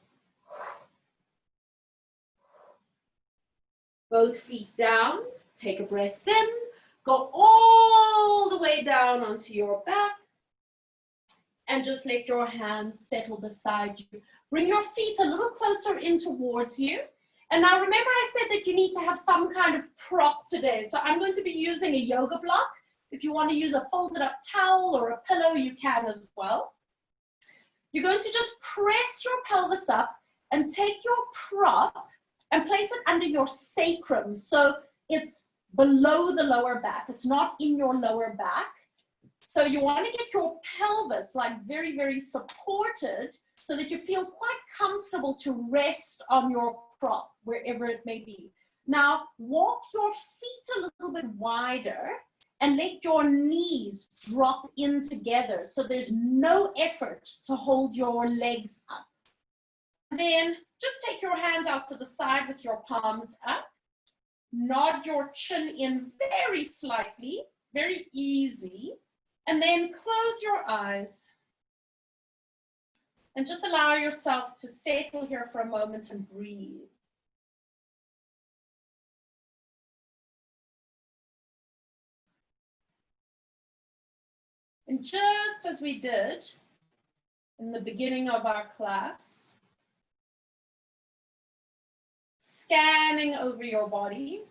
Both feet down. Take a breath in. Go all the way down onto your back. And just let your hands settle beside you. Bring your feet a little closer in towards you. And now remember I said that you need to have some kind of prop today. So I'm going to be using a yoga block. If you want to use a folded up towel or a pillow, you can as well. You're going to just press your pelvis up and take your prop and place it under your sacrum. So it's below the lower back. It's not in your lower back. So you want to get your pelvis like very, very supported so that you feel quite comfortable to rest on your prop, wherever it may be. Now, walk your feet a little bit wider and let your knees drop in together so there's no effort to hold your legs up. And then just take your hands out to the side with your palms up. Nod your chin in very slightly, very easy. And then close your eyes. And just allow yourself to settle here for a moment and breathe. And just as we did in the beginning of our class, scanning over your body,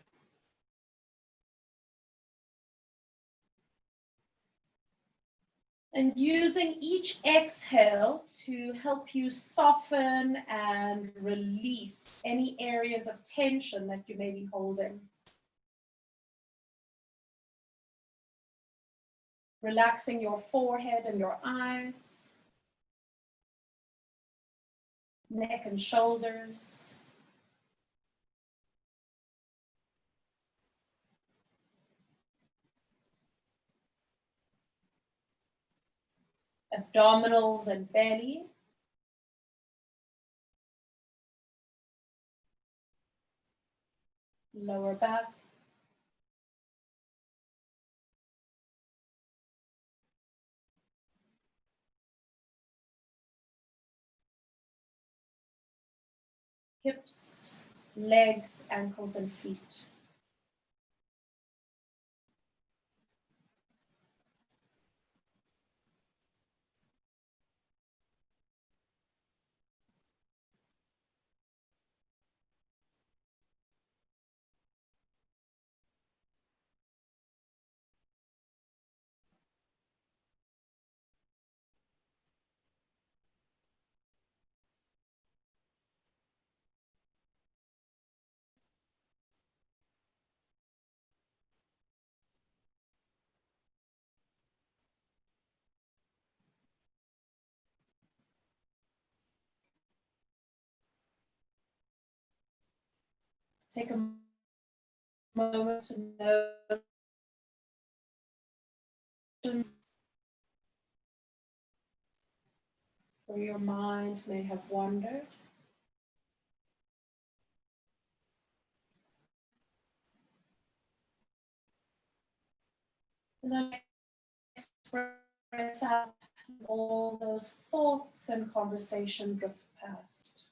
and using each exhale to help you soften and release any areas of tension that you may be holding. Relaxing your forehead and your eyes, neck and shoulders. Abdominals and belly. Lower back. Hips, legs, ankles, and feet. Take a moment to notice where your mind may have wandered. And then breath out, all those thoughts and conversation drift past.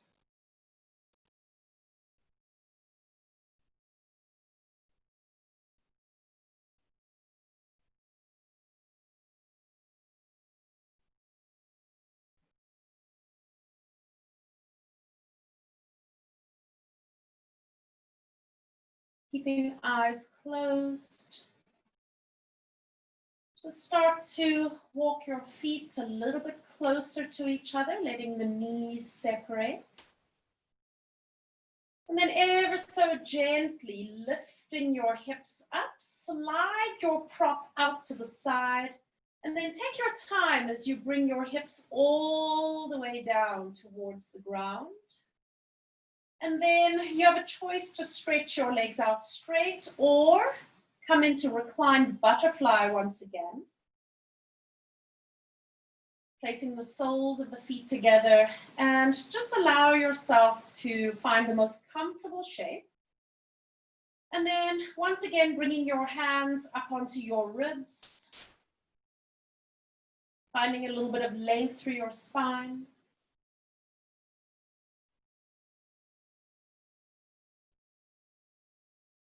Keeping eyes closed. Just start to walk your feet a little bit closer to each other, letting the knees separate. And then ever so gently lifting your hips up, slide your prop out to the side And then take your time as you bring your hips all the way down towards the ground. And then you have a choice to stretch your legs out straight or come into reclined butterfly once again. Placing the soles of the feet together and just allow yourself to find the most comfortable shape. And then once again, bringing your hands up onto your ribs. Finding a little bit of length through your spine.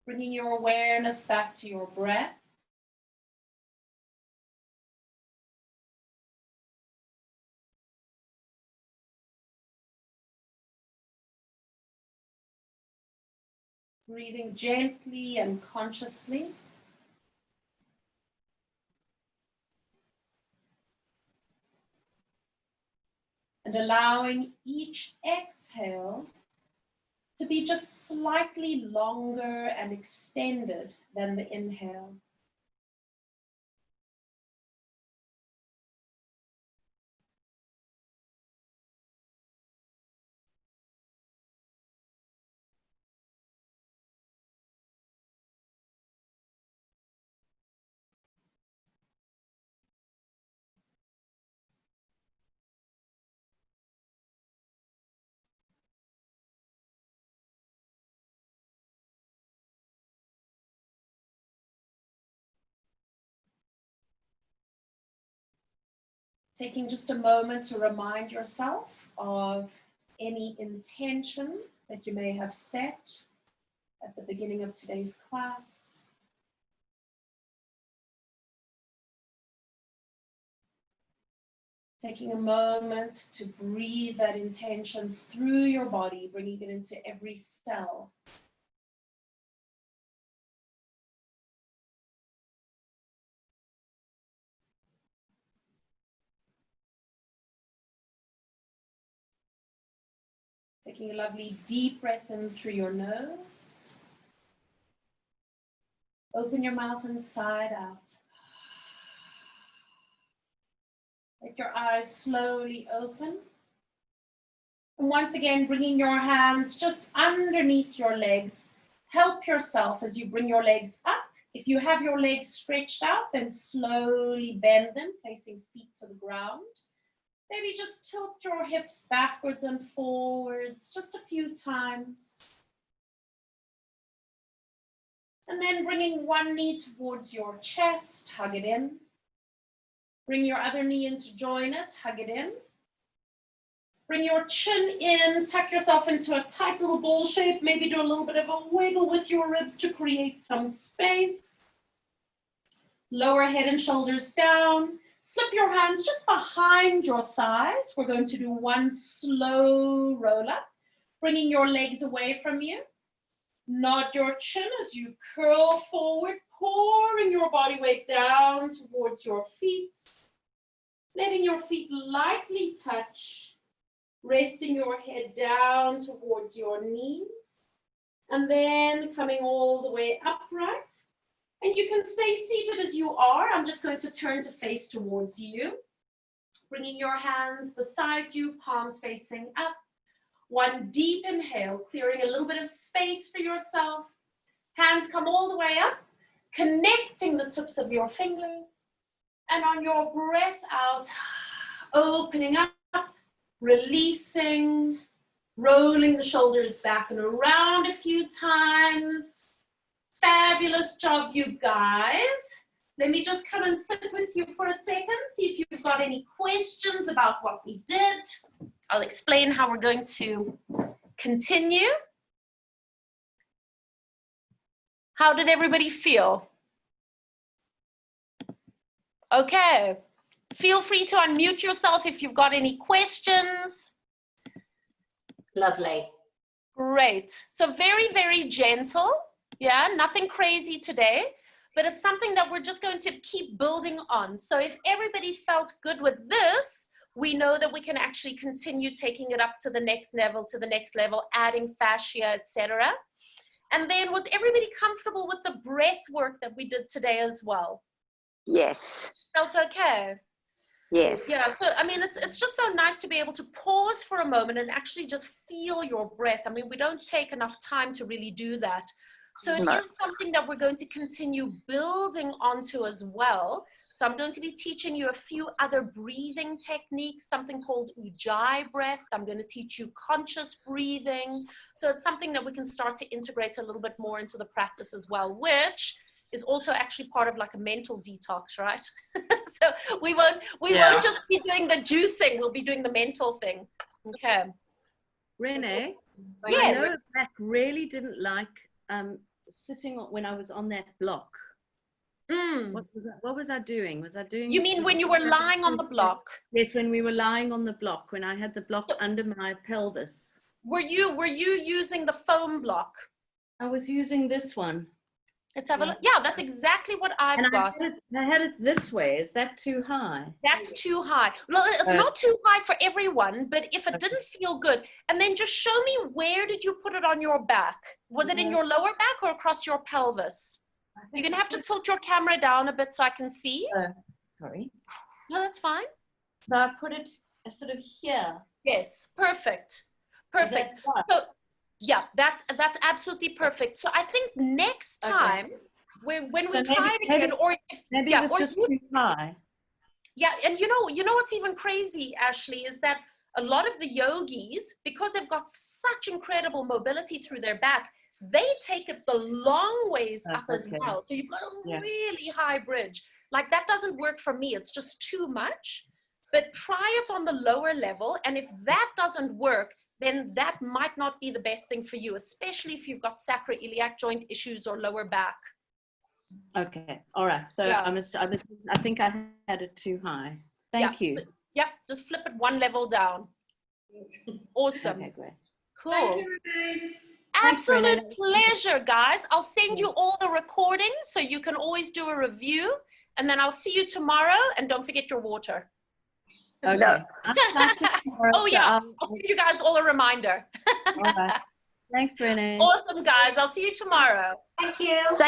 Bringing your awareness back to your breath. Breathing gently and consciously. And allowing each exhale to be just slightly longer and extended than the inhale. Taking just a moment to remind yourself of any intention that you may have set at the beginning of today's class. Taking a moment to breathe that intention through your body, bringing it into every cell. Taking a lovely deep breath in through your nose. Open your mouth inside out. Let your eyes slowly open. And once again, bringing your hands just underneath your legs. Help yourself as you bring your legs up. If you have your legs stretched out, then slowly bend them, placing feet to the ground. Maybe just tilt your hips backwards and forwards just a few times. And then bringing one knee towards your chest, hug it in. Bring your other knee in to join it, hug it in. Bring your chin in, tuck yourself into a tight little bowl shape. Maybe do a little bit of a wiggle with your ribs to create some space. Lower head and shoulders down. Slip your hands just behind your thighs. We're going to do one slow roll up, bringing your legs away from you. Nod your chin as you curl forward, pouring your body weight down towards your feet. Letting your feet lightly touch, resting your head down towards your knees. And then coming all the way upright. And you can stay seated as you are. I'm just going to turn to face towards you. Bringing your hands beside you, palms facing up. One deep inhale, clearing a little bit of space for yourself. Hands come all the way up, connecting the tips of your fingers. And on your breath out, opening up, releasing, rolling the shoulders back and around a few times. Fabulous job, you guys. Let me just come and sit with you for a second, see if you've got any questions about what we did. I'll explain how we're going to continue. How did everybody feel? Okay. Feel free to unmute yourself if you've got any questions. Lovely. Great. So very, very gentle. Yeah, nothing crazy today, but it's something that we're just going to keep building on. So if everybody felt good with this, we know that we can actually continue taking it up to the next level, adding fascia, etc. And then was everybody comfortable with the breath work that we did today as well? Yes. Felt okay? Yes. Yeah, so I mean, it's just so nice to be able to pause for a moment and actually just feel your breath. I mean, we don't take enough time to really do that. So it No. is something that we're going to continue building onto as well. So I'm going to be teaching you a few other breathing techniques, something called Ujjayi breath. I'm going to teach you conscious breathing. So it's something that we can start to integrate a little bit more into the practice as well, which is also actually part of like a mental detox, right? So we won't just be doing the juicing, we'll be doing the mental thing. Okay. Renee, Yes. I know Zach really didn't like sitting when I was on that block. What was I doing? Was I doing? You mean when you were lying on the block? Yes, when we were lying on the block, when I had the block under my pelvis. Were you using the foam block? I was using this one. Let's have a look. Yeah, that's exactly what I've got. I had it this way. Is that too high? That's too high. Well, it's not too high for everyone, but if it didn't feel good, and then just show me, where did you put it on your back? Was it in your lower back or across your pelvis? You're going to have to tilt your camera down a bit so I can see. Sorry. No, that's fine. So I put it sort of here. Yes, perfect. Perfect. So, yeah, that's absolutely perfect. So I think next time, when we try it again, or if, maybe it was just too high. Yeah, and you know what's even crazy, Ashley, is that a lot of the yogis, because they've got such incredible mobility through their back, they take it the long ways up as well. So you've got a really high bridge. Like, that doesn't work for me. It's just too much. But try it on the lower level. And if that doesn't work, then that might not be the best thing for you, especially if you've got sacroiliac joint issues or lower back. Okay. All right. So I think I had it too high. Thank you. Yep. Just flip it one level down. Awesome. Okay, great. Cool. Thank you, Renee. Absolute pleasure, guys. I'll send you all the recordings so you can always do a review. And then I'll see you tomorrow. And don't forget your water. Okay. Oh, yeah. I'll give you guys all a reminder. All right. Thanks, Renee. Awesome, guys. I'll see you tomorrow. Thank you.